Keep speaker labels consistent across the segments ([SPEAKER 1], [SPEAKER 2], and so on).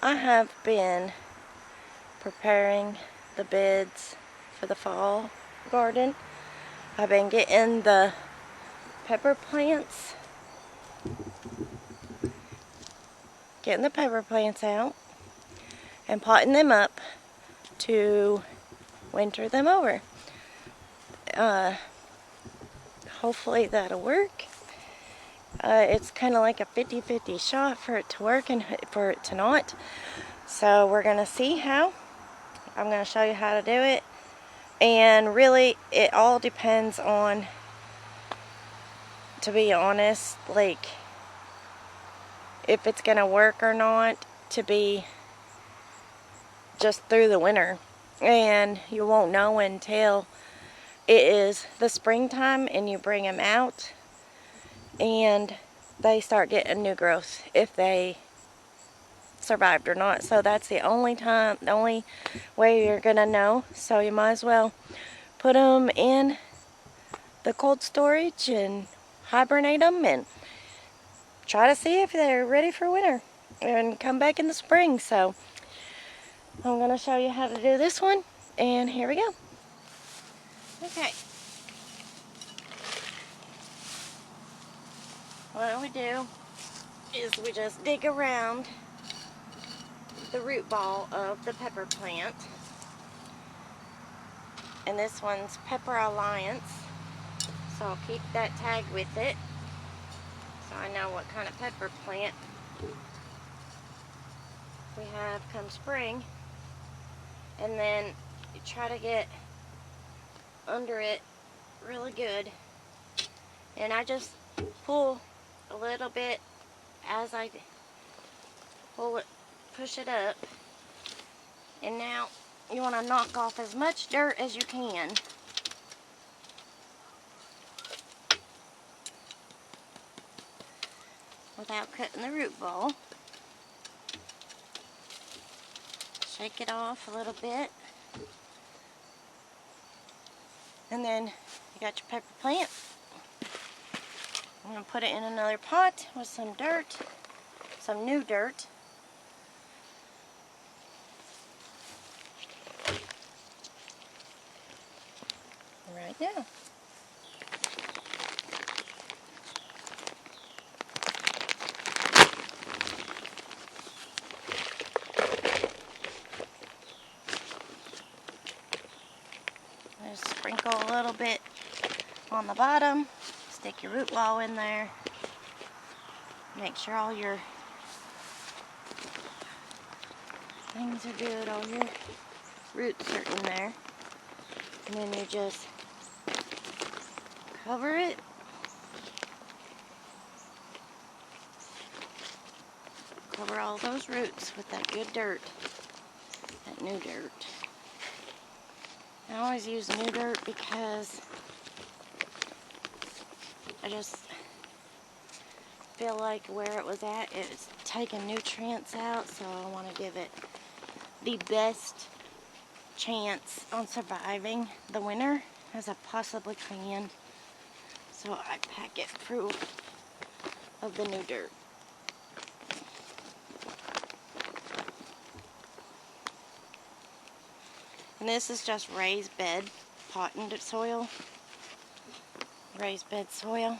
[SPEAKER 1] I have been preparing the beds for the fall garden. I've been getting the pepper plants, out and potting them up to winter them over. Hopefully that'll work. It's kind of like a 50-50 shot for it to work and for it to not. So we're going to see how. I'm going to show you how to do it. And really, it all depends on, to be honest, like if it's going to work or not, to be just through the winter. And you won't know until it is the springtime and you bring them out and they start getting new growth, if they survived or not. So that's the only way you're gonna know. So you might as well put them in the cold storage and hibernate them and try to see if they're ready for winter and come back in the spring. So I'm gonna show you how to do this one, and here we go. Okay, what we do is we just dig around the root ball of the pepper plant. And this one's Pepper Alliance, so I'll keep that tag with it so I know what kind of pepper plant we have come spring. And then you try to get under it really good, and I just pull a little bit as I push it up. And now you want to knock off as much dirt as you can. Without cutting the root ball. Shake it off a little bit. And then you got your pepper plant. I'm going to put it in another pot with some dirt, some new dirt. Right now. Just sprinkle a little bit on the bottom. Stick your root ball in there. Make sure all your things are good, all your roots are in there. And then you just cover it. Cover all those roots with that good dirt, that new dirt. I always use new dirt because I just feel like where it was at, it's taking nutrients out, so I want to give it the best chance on surviving the winter as I possibly can. So I pack it full of the new dirt. And this is just raised bed potting soil. Raised bed soil.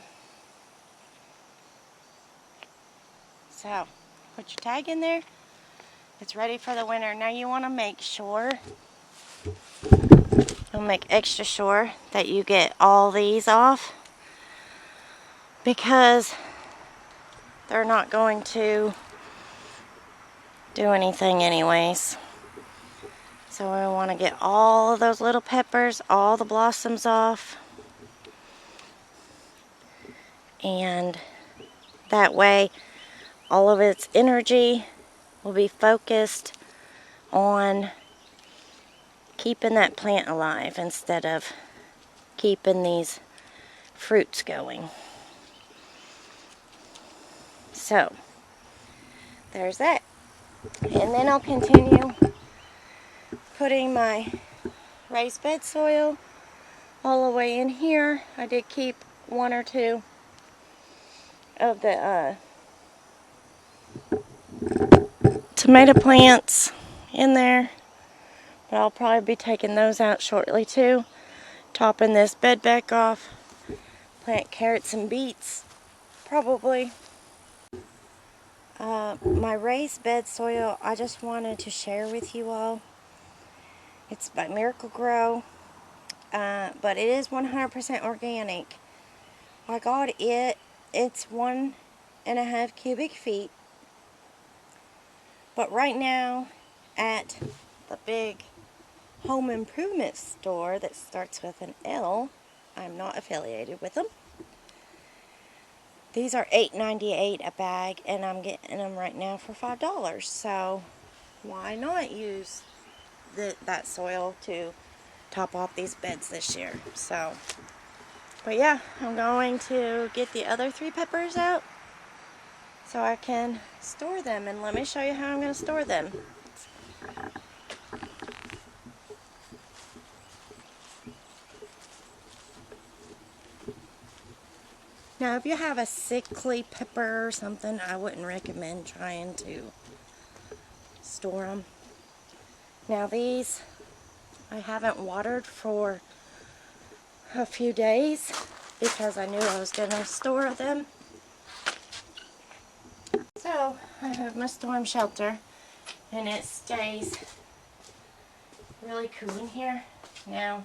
[SPEAKER 1] So, put your tag in there. It's ready for the winter. Now you want to make sure, you'll make extra sure that you get all these off, because they're not going to do anything anyways. So we want to get all of those little peppers, all the blossoms off. And that way all of its energy will be focused on keeping that plant alive instead of keeping these fruits going. So there's that. And then I'll continue putting my raised bed soil all the way in here. I did keep one or two of the tomato plants in there, but I'll probably be taking those out shortly too. Topping this bed back off. Plant carrots and beets, probably. My raised bed soil, I just wanted to share with you all. It's by Miracle-Gro, but it is 100% organic. I got it. It's 1.5 cubic feet. But right now, at the big home improvement store that starts with an L, I'm not affiliated with them. These are $8.98 a bag, and I'm getting them right now for $5. So why not use that soil to top off these beds this year? So, but yeah, I'm going to get the other 3 peppers out so I can store them, and let me show you how I'm going to store them. Now, if you have a sickly pepper or something, I wouldn't recommend trying to store them. Now, these I haven't watered for a few days because I knew I was going to store them. So, I have my storm shelter, and it stays really cool in here. Now,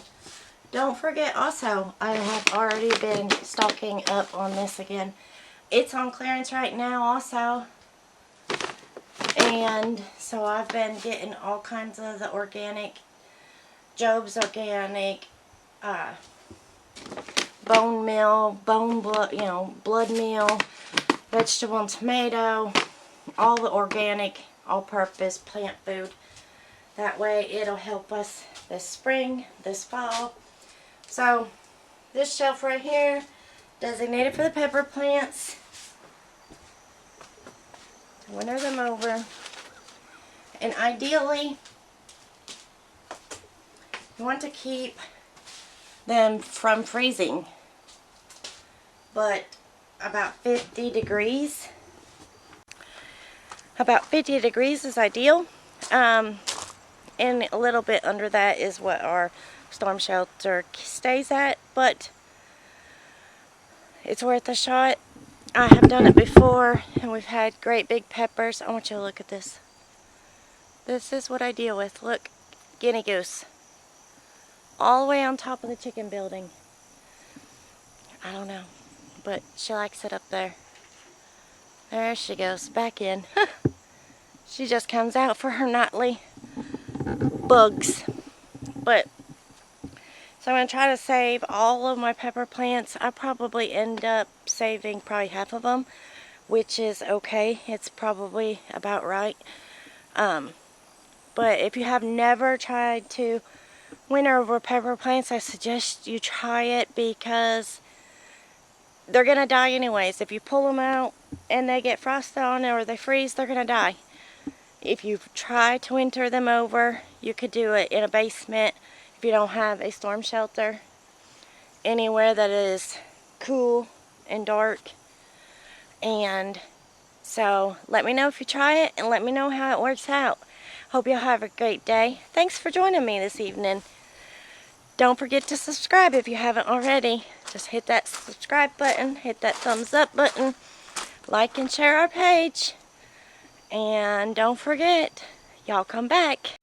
[SPEAKER 1] don't forget also, I have already been stocking up on this again. It's on clearance right now also. And so I've been getting all kinds of the organic, Job's Organic, bone meal, blood meal, vegetable and tomato, all the organic, all-purpose plant food. That way it'll help us this spring, this fall. So this shelf right here, designated for the pepper plants. Winter them over. And ideally, you want to keep them from freezing, but about 50 degrees. About 50 degrees is ideal. And a little bit under that is what our storm shelter stays at, but it's worth a shot. I have done it before, and we've had great big peppers. I want you to look at this. This is what I deal with. Look, guinea goose. All the way on top of the chicken building. I don't know, but she likes it up there. There she goes, back in. She just comes out for her nightly bugs. But, so I'm going to try to save all of my pepper plants. I probably end up saving probably half of them, which is okay. It's probably about right. But if you have never tried to winter over pepper plants, I suggest you try it because they're going to die anyways. If you pull them out and they get frosted on or they freeze, they're going to die. If you try to winter them over, you could do it in a basement if you don't have a storm shelter. Anywhere that is cool and dark. And so let me know if you try it and let me know how it works out. Hope you'll have a great day. Thanks for joining me this evening. Don't forget to subscribe if you haven't already. Just hit that subscribe button, hit that thumbs up button, like and share our page. And don't forget, y'all come back.